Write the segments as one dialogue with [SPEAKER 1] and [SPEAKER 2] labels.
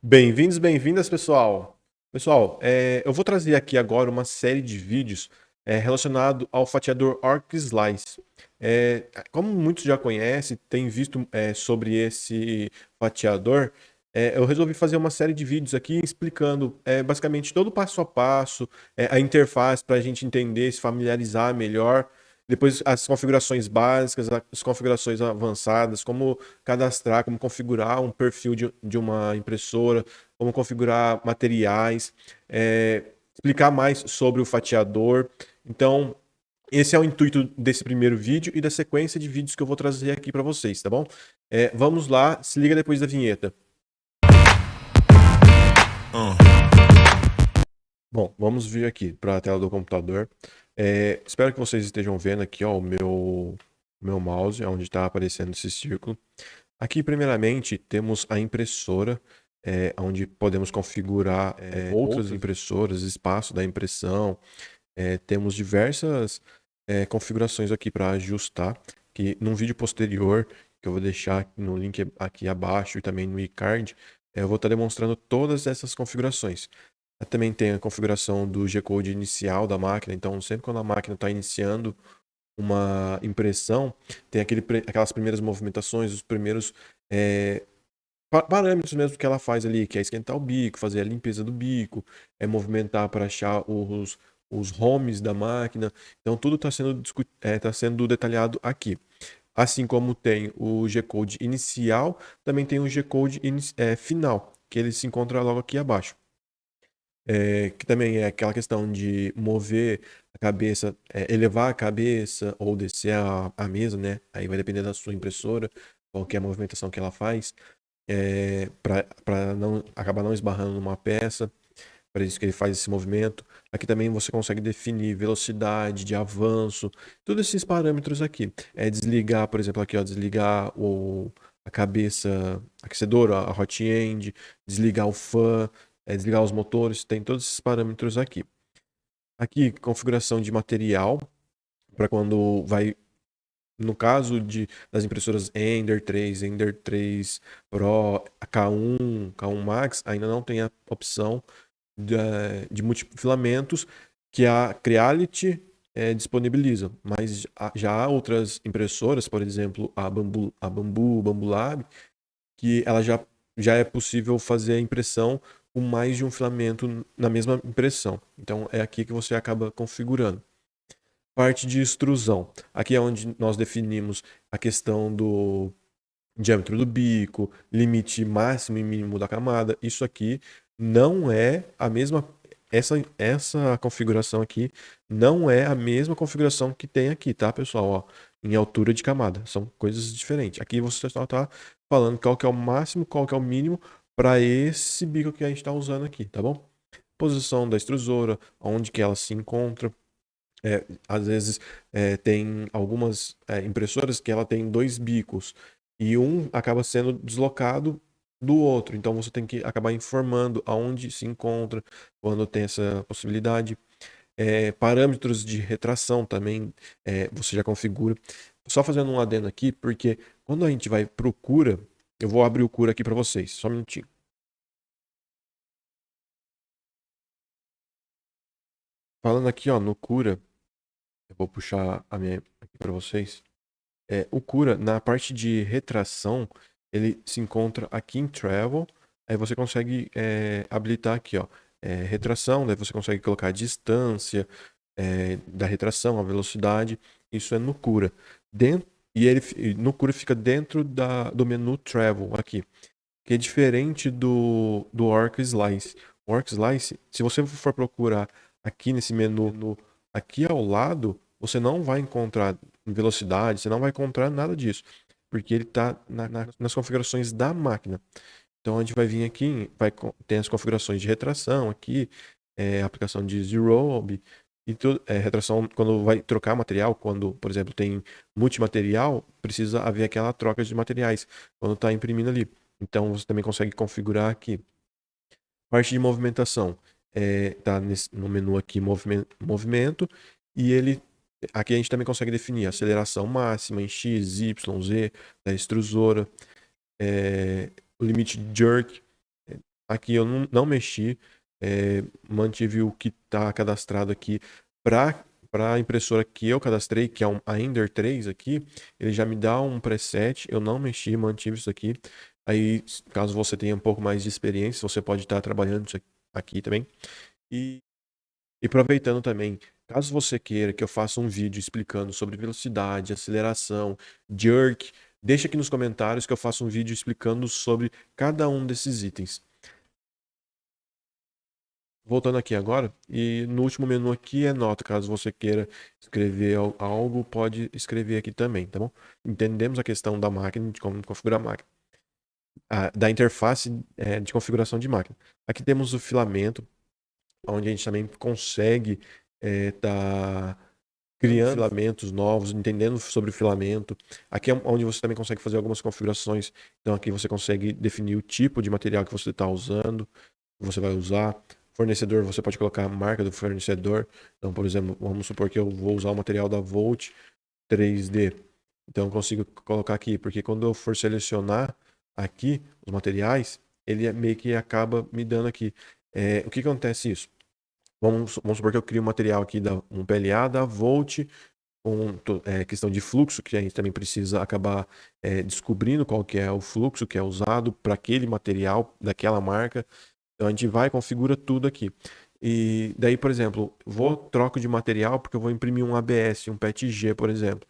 [SPEAKER 1] Bem-vindos, bem-vindas, pessoal. Pessoal, eu vou trazer aqui agora uma série de vídeos relacionado ao fatiador Arc Slice. Como muitos já conhecem, têm visto sobre esse fatiador, eu resolvi fazer uma série de vídeos aqui explicando basicamente todo o passo a passo, a interface para a gente entender, se familiarizar melhor. Depois as configurações básicas, as configurações avançadas, como cadastrar, como configurar um perfil de uma impressora, como configurar materiais, explicar mais sobre o fatiador. Então, esse é o intuito desse primeiro vídeo e da sequência de vídeos que eu vou trazer aqui para vocês, tá bom? Vamos lá, se liga depois da vinheta. Bom, vamos vir aqui para a tela do computador. Espero que vocês estejam vendo aqui ó, o meu mouse, onde está aparecendo esse círculo. Aqui, primeiramente, temos a impressora, onde podemos configurar outras impressoras, espaço da impressão. Temos diversas configurações aqui para ajustar, que num vídeo posterior, que eu vou deixar no link aqui abaixo e também no e-card, eu vou estar demonstrando todas essas configurações. Também tem a configuração do G-Code inicial da máquina, então sempre quando a máquina está iniciando uma impressão, tem aquelas primeiras movimentações, os primeiros parâmetros mesmo que ela faz ali, que é esquentar o bico, fazer a limpeza do bico, movimentar para achar os ROMs da máquina. Então tudo tá sendo detalhado aqui. Assim como tem o G-Code inicial, também tem o G-Code final, que ele se encontra logo aqui abaixo. Que também é aquela questão de mover a cabeça, elevar a cabeça ou descer a mesa, né? Aí vai depender da sua impressora, qual que é a movimentação que ela faz, para não acabar não esbarrando numa peça. Para isso que ele faz esse movimento. Aqui também você consegue definir velocidade de avanço, todos esses parâmetros aqui. Desligar, por exemplo, aqui ó, desligar a cabeça aquecedora, a hot end, desligar o fan, desligar os motores, tem todos esses parâmetros aqui. Aqui, configuração de material, para quando vai, no caso das impressoras Ender 3 Pro, K1 Max, ainda não tem a opção de multifilamentos que a Creality disponibiliza, mas já há outras impressoras, por exemplo, a Bambu Lab, que ela já é possível fazer a impressão com mais de um filamento na mesma impressão. Então é aqui que você acaba configurando. Parte de extrusão. Aqui é onde nós definimos a questão do diâmetro do bico, limite máximo e mínimo da camada. Isso aqui não é a mesma. Essa configuração aqui não é a mesma configuração que tem aqui, tá, pessoal? Ó, em altura de camada. São coisas diferentes. Aqui você só está falando qual que é o máximo, qual que é o mínimo para esse bico que a gente está usando aqui, tá bom? Posição da extrusora, onde que ela se encontra. Às vezes tem algumas impressoras que ela tem dois bicos e um acaba sendo deslocado do outro. Então você tem que acabar informando aonde se encontra quando tem essa possibilidade. Parâmetros de retração também você já configura. Só fazendo um adendo aqui, porque quando a gente vai pro Cura, eu vou abrir o Cura aqui para vocês, só um minutinho. Falando aqui ó, no Cura, eu vou puxar a minha aqui para vocês. O Cura, na parte de retração, ele se encontra aqui em Travel. Aí você consegue habilitar aqui, ó, retração, daí você consegue colocar a distância da retração, a velocidade. Isso é no Cura. No Cura fica dentro do menu Travel aqui, que é diferente do Orc Slice. O Orc Slice, se você for procurar aqui nesse menu, aqui ao lado, você não vai encontrar velocidade, você não vai encontrar nada disso, porque ele está nas configurações da máquina. Então a gente vai vir aqui, tem as configurações de retração aqui, aplicação de Zerobe, e retração quando vai trocar material, quando, por exemplo, tem multimaterial, precisa haver aquela troca de materiais, quando está imprimindo ali. Então você também consegue configurar aqui. Parte de movimentação. Tá no menu aqui movimento. E aqui a gente também consegue definir aceleração máxima em X, Y, Z da extrusora. O limite de jerk. Aqui eu não mexi, mantive o que está cadastrado aqui para a impressora que eu cadastrei, que é a Ender 3 aqui, ele já me dá um preset, eu não mexi, mantive isso aqui. Aí, caso você tenha um pouco mais de experiência, você pode estar trabalhando isso aqui também. E, e aproveitando também, caso você queira que eu faça um vídeo explicando sobre velocidade, aceleração, jerk, deixa aqui nos comentários que eu faça um vídeo explicando sobre cada um desses itens. Voltando aqui agora, e no último menu aqui é nota. Caso você queira escrever algo, pode escrever aqui também, tá bom? Entendemos a questão da máquina, de como configurar a máquina. Da interface de configuração de máquina. Aqui temos o filamento, onde a gente também consegue tá criando filamentos novos, entendendo sobre o filamento. Aqui é onde você também consegue fazer algumas configurações. Então aqui você consegue definir o tipo de material que você está usando, que você vai usar. Fornecedor, você pode colocar a marca do fornecedor. Então, por exemplo, vamos supor que eu vou usar o material da Volt 3D. Então, eu consigo colocar aqui, porque quando eu for selecionar aqui os materiais, ele meio que acaba me dando aqui. O que acontece isso? Vamos supor que eu crio um material aqui, um PLA da Volt, questão de fluxo, que a gente também precisa acabar descobrindo qual que é o fluxo que é usado para aquele material daquela marca. Então a gente vai, configura tudo aqui. E daí, por exemplo, troco de material porque eu vou imprimir um ABS, um PETG, por exemplo.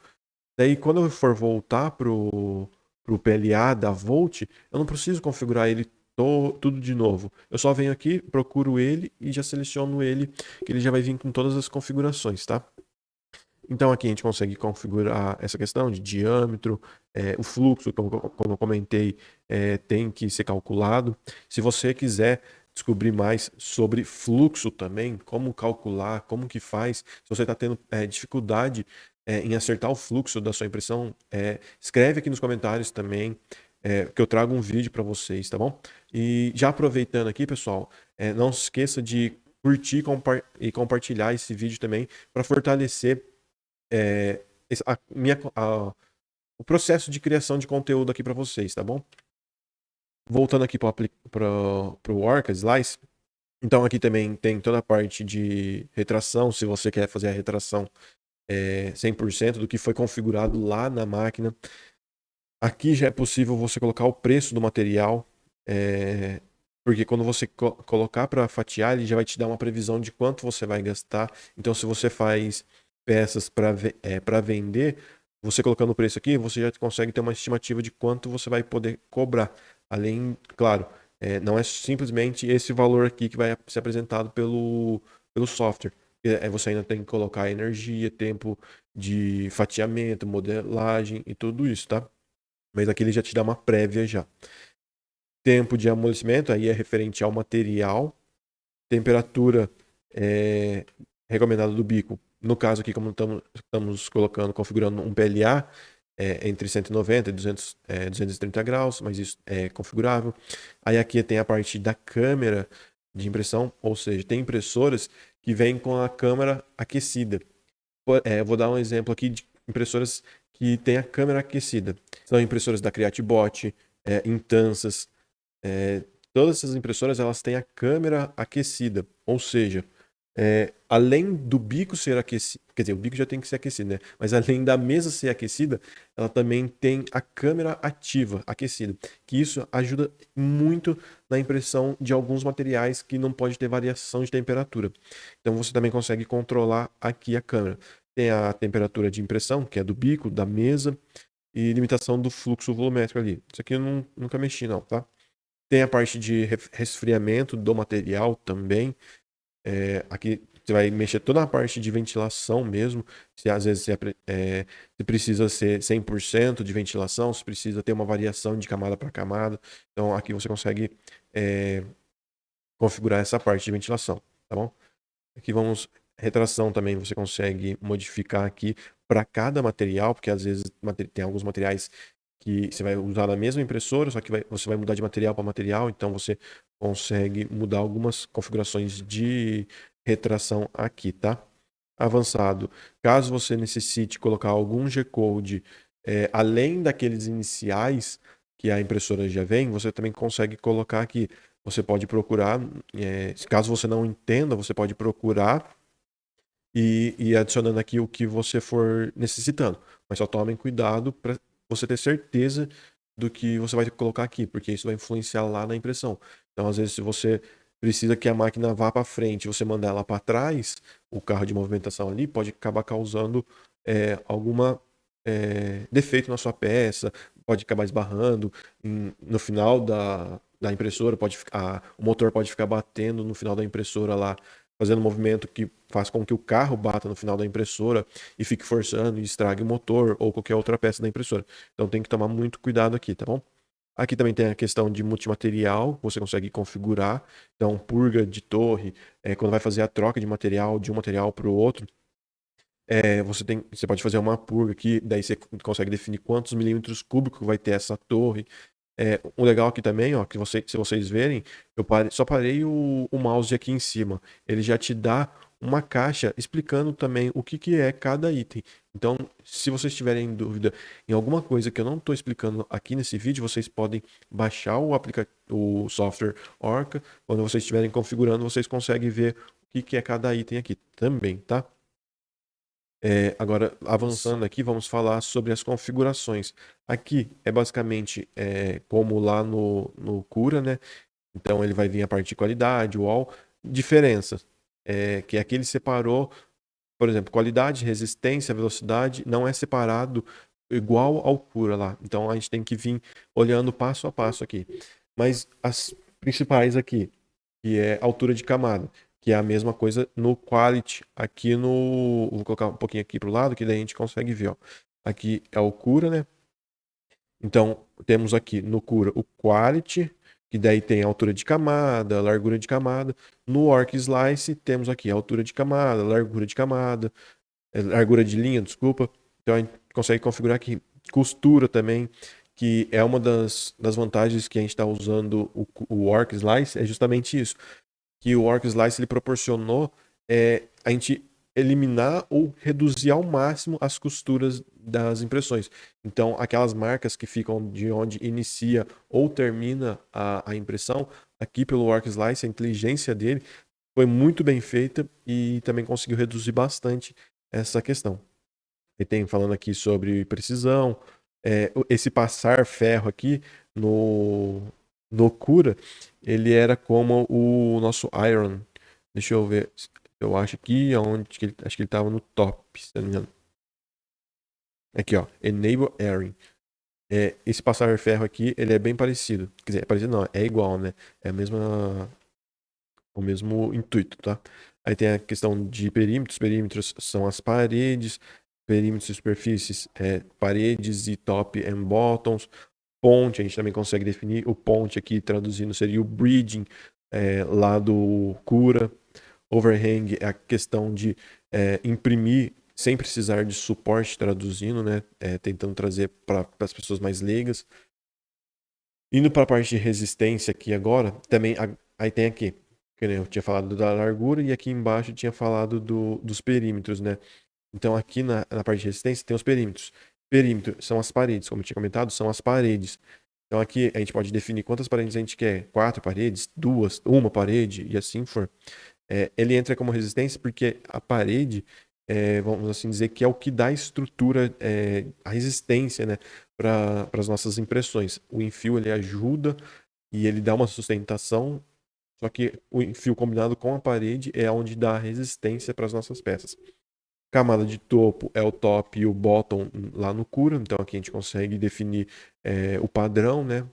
[SPEAKER 1] Daí, quando eu for voltar pro PLA da Volt, eu não preciso configurar ele tudo de novo. Eu só venho aqui, procuro ele e já seleciono ele, que ele já vai vir com todas as configurações, tá? Então aqui a gente consegue configurar essa questão de diâmetro, o fluxo, como eu comentei, tem que ser calculado. Se você quiser descobrir mais sobre fluxo também, como calcular, como que faz, se você está tendo dificuldade em acertar o fluxo da sua impressão, escreve aqui nos comentários também, que eu trago um vídeo para vocês, tá bom? E já aproveitando aqui, pessoal, não se esqueça de curtir e compartilhar esse vídeo também para fortalecer o processo de criação de conteúdo aqui para vocês, tá bom? Voltando aqui para o Orca Slice, então aqui também tem toda a parte de retração, se você quer fazer a retração 100% do que foi configurado lá na máquina. Aqui já é possível você colocar o preço do material, porque quando você colocar para fatiar, ele já vai te dar uma previsão de quanto você vai gastar. Então, se você faz peças para vender, você colocando o preço aqui, você já consegue ter uma estimativa de quanto você vai poder cobrar. Além, claro, não é simplesmente esse valor aqui que vai ser apresentado pelo software. Você ainda tem que colocar energia, tempo de fatiamento, modelagem e tudo isso, tá? Mas aqui ele já te dá uma prévia já. Tempo de amolecimento, aí é referente ao material. Temperatura recomendada do bico. No caso aqui, como estamos colocando, configurando um PLA, entre 190 e 230 graus, mas isso é configurável. Aí aqui tem a parte da câmera de impressão, ou seja, tem impressoras que vêm com a câmera aquecida. Eu vou dar um exemplo aqui de impressoras que têm a câmera aquecida. São impressoras da Creatibot, Intansas. Todas essas impressoras elas têm a câmera aquecida, ou seja, além do bico ser aquecido, quer dizer, o bico já tem que ser aquecido, né? Mas além da mesa ser aquecida, ela também tem a câmera ativa, aquecida, que isso ajuda muito na impressão de alguns materiais que não pode ter variação de temperatura. Então você também consegue controlar aqui a câmera. Tem a temperatura de impressão, que é do bico, da mesa, e limitação do fluxo volumétrico ali. Isso aqui eu nunca mexi, não, tá? Tem a parte de resfriamento do material também. Aqui você vai mexer toda a parte de ventilação mesmo. Se às vezes se precisa ser 100% de ventilação, se precisa ter uma variação de camada para camada. Então aqui você consegue configurar essa parte de ventilação, tá bom? Aqui vamos. Retração também você consegue modificar aqui para cada material, porque às vezes tem alguns materiais que você vai usar na mesma impressora, só que você vai mudar de material para material, então você consegue mudar algumas configurações de retração aqui, tá? Avançado. Caso você necessite colocar algum G-code além daqueles iniciais que a impressora já vem, você também consegue colocar aqui. você pode procurar, caso você não entenda, você pode procurar e ir adicionando aqui o que você for necessitando. Mas só tomem cuidado para você ter certeza do que você vai colocar aqui, porque isso vai influenciar lá na impressão. Então, às vezes, se você precisa que a máquina vá para frente e você mandar ela para trás, o carro de movimentação ali pode acabar causando alguma defeito na sua peça, pode acabar esbarrando no final da impressora, o motor pode ficar batendo no final da impressora lá, fazendo um movimento que faz com que o carro bata no final da impressora e fique forçando e estrague o motor ou qualquer outra peça da impressora. Então tem que tomar muito cuidado aqui, tá bom? Aqui também tem a questão de multimaterial, você consegue configurar. Então, purga de torre, quando vai fazer a troca de material de um material para o outro, você pode fazer uma purga aqui, daí você consegue definir quantos milímetros cúbicos vai ter essa torre. O legal aqui também, ó, que se vocês verem, só parei o mouse aqui em cima. Ele já te dá uma caixa explicando também o que, que é cada item. Então, se vocês tiverem dúvida em alguma coisa que eu não estou explicando aqui nesse vídeo, vocês podem baixar o software Orca. Quando vocês estiverem configurando, vocês conseguem ver o que, que é cada item aqui também, tá? Agora, avançando aqui, vamos falar sobre as configurações. Aqui é basicamente como lá no Cura, né? Então ele vai vir a parte de qualidade, wall, diferença. Que aqui ele separou, por exemplo, qualidade, resistência, velocidade, não é separado igual ao Cura lá. Então a gente tem que vir olhando passo a passo aqui. Mas as principais aqui, que é altura de camada, que é a mesma coisa no quality, aqui no... Vou colocar um pouquinho aqui pro lado, que daí a gente consegue ver, ó. Aqui é o Cura, né? Então, temos aqui no Cura o quality, que daí tem altura de camada, largura de camada. No Orc Slice, temos aqui altura de camada, largura de linha, desculpa. Então, a gente consegue configurar aqui costura também, que é uma das vantagens que a gente está usando o Orc Slice, é justamente isso, que o Orc Slice ele proporcionou a gente eliminar ou reduzir ao máximo as costuras das impressões. Então, aquelas marcas que ficam de onde inicia ou termina a impressão, aqui pelo Orc Slice, a inteligência dele foi muito bem feita e também conseguiu reduzir bastante essa questão. Ele tem falando aqui sobre precisão, esse passar ferro aqui no Cura, ele era como o nosso Iron. Deixa eu ver, eu acho que acho que ele estava no top, se não me engano. Aqui, ó, Enable Airing. Esse passar ferro aqui, ele é bem parecido. Quer dizer, é parecido não, é igual, né? É o mesmo intuito, tá? Aí tem a questão de perímetros. Perímetros são as paredes, perímetros e superfícies, paredes e top and bottoms. Ponte, a gente também consegue definir. O ponte aqui, traduzindo, seria o bridging lá do Cura. Overhang é a questão de imprimir sem precisar de suporte, traduzindo, né? Tentando trazer para as pessoas mais leigas. Indo para a parte de resistência aqui agora, também aí tem aqui, que eu tinha falado da largura e aqui embaixo eu tinha falado dos perímetros, né? Então aqui na parte de resistência tem os perímetros. Perímetro são as paredes, como eu tinha comentado, são as paredes. Então aqui a gente pode definir quantas paredes a gente quer. 4 paredes, 2, uma parede e assim for. Ele entra como resistência porque a parede, vamos assim dizer, que é o que dá estrutura, a resistência, né, para as nossas impressões. O enfio ele ajuda e ele dá uma sustentação, só que o enfio combinado com a parede é onde dá resistência para as nossas peças. Camada de topo é o top e o bottom lá no Cura, então aqui a gente consegue definir o padrão, né?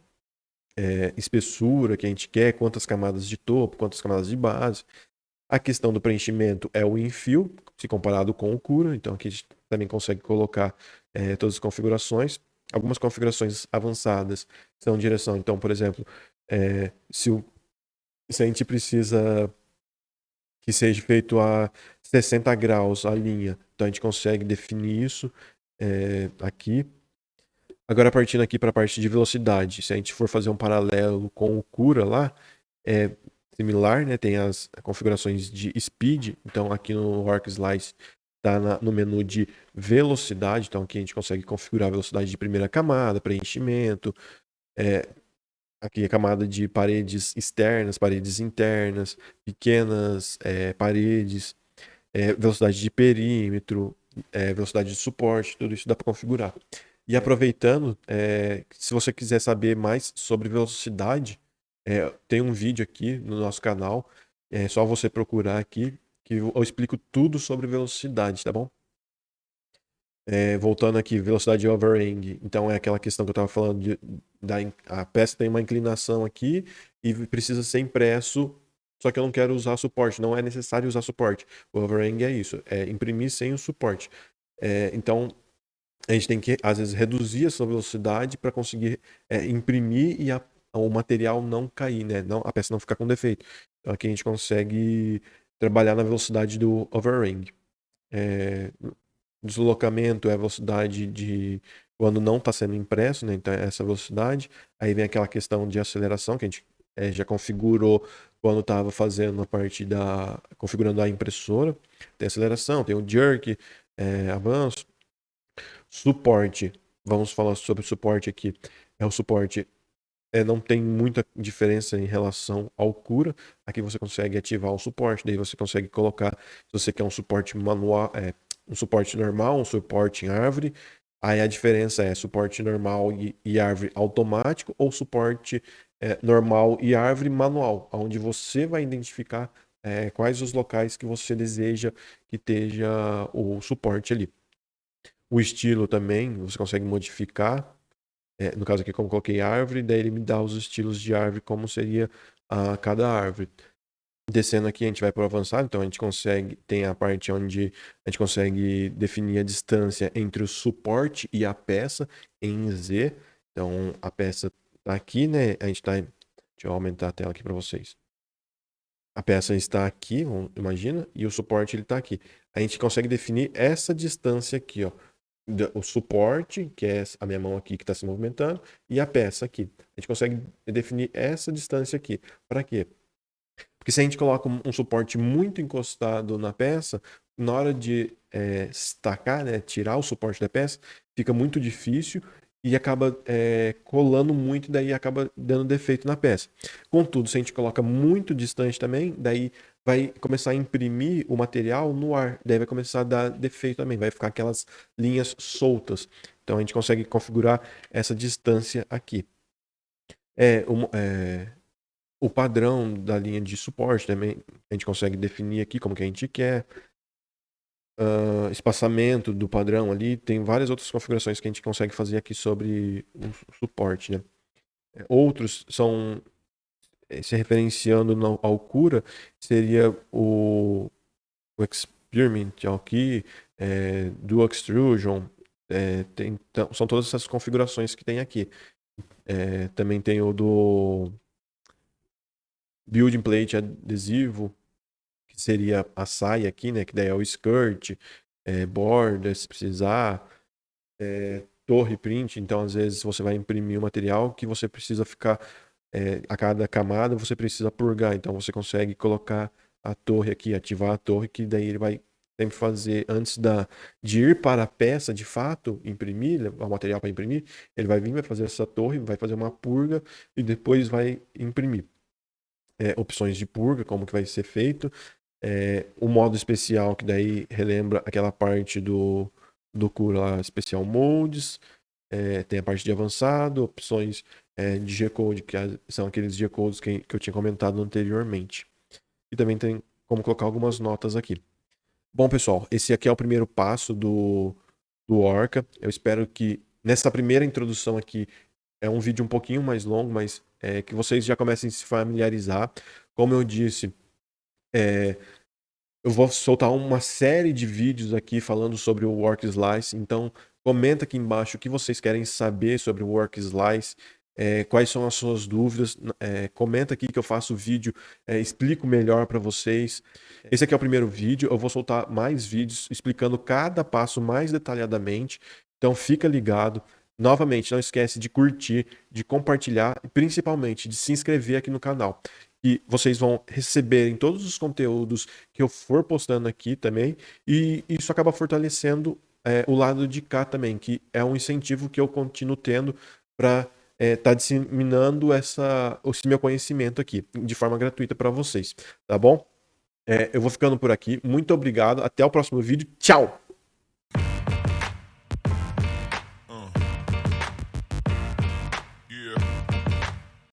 [SPEAKER 1] Espessura que a gente quer, quantas camadas de topo, quantas camadas de base. A questão do preenchimento é o infio, se comparado com o Cura, então aqui a gente também consegue colocar todas as configurações. Algumas configurações avançadas são direção, então, por exemplo, se a gente precisa que seja feito a 60 graus a linha, então a gente consegue definir isso aqui. Agora, partindo aqui para a parte de velocidade, se a gente for fazer um paralelo com o Cura lá, é similar, né? Tem as configurações de speed, então aqui no Orc Slice está no menu de velocidade, então aqui a gente consegue configurar a velocidade de primeira camada, preenchimento, aqui a camada de paredes externas, paredes internas, pequenas paredes, velocidade de perímetro, velocidade de suporte, tudo isso dá para configurar. E aproveitando, se você quiser saber mais sobre velocidade, tem um vídeo aqui no nosso canal, é só você procurar aqui, que eu explico tudo sobre velocidade, tá bom? Voltando aqui, velocidade de overhang. Então é aquela questão que eu estava falando a peça tem uma inclinação aqui e precisa ser impresso, só que eu não quero usar suporte, não é necessário usar suporte. O overhang é isso, é imprimir sem o suporte. Então a gente tem que, às vezes, reduzir essa velocidade para conseguir imprimir e o material não cair, né? Não, a peça não ficar com defeito. Então aqui a gente consegue trabalhar na velocidade do overhang. Deslocamento é a velocidade de quando não está sendo impresso, né? Então é essa velocidade. Aí vem aquela questão de aceleração que a gente já configurou quando estava fazendo a parte configurando a impressora. Tem aceleração, tem o jerk, avanço, suporte. Vamos falar sobre suporte aqui. O suporte não tem muita diferença em relação ao cura. Aqui você consegue ativar o suporte, daí você consegue colocar, se você quer um suporte manual, um suporte normal, um suporte em árvore. Aí a diferença é suporte normal e árvore automático ou suporte normal e árvore manual, onde você vai identificar quais os locais que você deseja que esteja o suporte ali. O estilo também, você consegue modificar. No caso aqui, como coloquei árvore, daí ele me dá os estilos de árvore, como seria cada árvore. Descendo aqui, a gente vai para o avançado, então a gente consegue, tem a parte onde a gente consegue definir a distância entre o suporte e a peça em Z. Então a peça está aqui, né? A gente está. Deixa eu aumentar a tela aqui para vocês. A peça está aqui, imagina, e o suporte ele está aqui. A gente consegue definir essa distância aqui, ó. O suporte, que é a minha mão aqui que está se movimentando, e a peça aqui. A gente consegue definir essa distância aqui. Para quê? Porque se a gente coloca um suporte muito encostado na peça, na hora de estacar, né, tirar o suporte da peça, fica muito difícil e acaba colando muito, e daí acaba dando defeito na peça. Contudo, se a gente coloca muito distante também, daí vai começar a imprimir o material no ar, daí vai começar a dar defeito também, vai ficar aquelas linhas soltas. Então a gente consegue configurar essa distância aqui. O padrão da linha de suporte também a gente consegue definir aqui como que a gente quer. Espaçamento do padrão ali, tem várias outras configurações que a gente consegue fazer aqui sobre o suporte, né? Outros são, se referenciando ao cura, seria o experiment aqui, do extrusion, então, são todas essas configurações que tem aqui. Também tem o do building plate adesivo, que seria a saia aqui, né? Que daí é o skirt, borda, se precisar, torre print. Então, às vezes, você vai imprimir um material que você precisa ficar, a cada camada, você precisa purgar. Então, você consegue colocar a torre aqui, ativar a torre, que daí ele vai sempre fazer, antes de ir para a peça, de fato, imprimir, levar o material para imprimir, ele vai vir, vai fazer essa torre, vai fazer uma purga e depois vai imprimir. Opções de purga, como que vai ser feito. O modo especial, que daí relembra aquela parte do cura lá, especial modes. Tem a parte de avançado, opções de G-Code, que são aqueles G-Codes que eu tinha comentado anteriormente. E também tem como colocar algumas notas aqui. Bom, pessoal, esse aqui é o primeiro passo do Orca. Eu espero que nessa primeira introdução aqui, é um vídeo um pouquinho mais longo, mas que vocês já comecem a se familiarizar. Como eu disse, eu vou soltar uma série de vídeos aqui falando sobre o Work Slice, então comenta aqui embaixo o que vocês querem saber sobre o Work Slice, quais são as suas dúvidas, comenta aqui que eu faço o vídeo, explico melhor para vocês. Esse aqui é o primeiro vídeo, eu vou soltar mais vídeos explicando cada passo mais detalhadamente, então fica ligado. Novamente, não esquece de curtir, de compartilhar e principalmente de se inscrever aqui no canal. E vocês vão receberem todos os conteúdos que eu for postando aqui também. E isso acaba fortalecendo o lado de cá também, que é um incentivo que eu continuo tendo para tá disseminando esse meu conhecimento aqui de forma gratuita para vocês, tá bom? Eu vou ficando por aqui. Muito obrigado. Até o próximo vídeo. Tchau!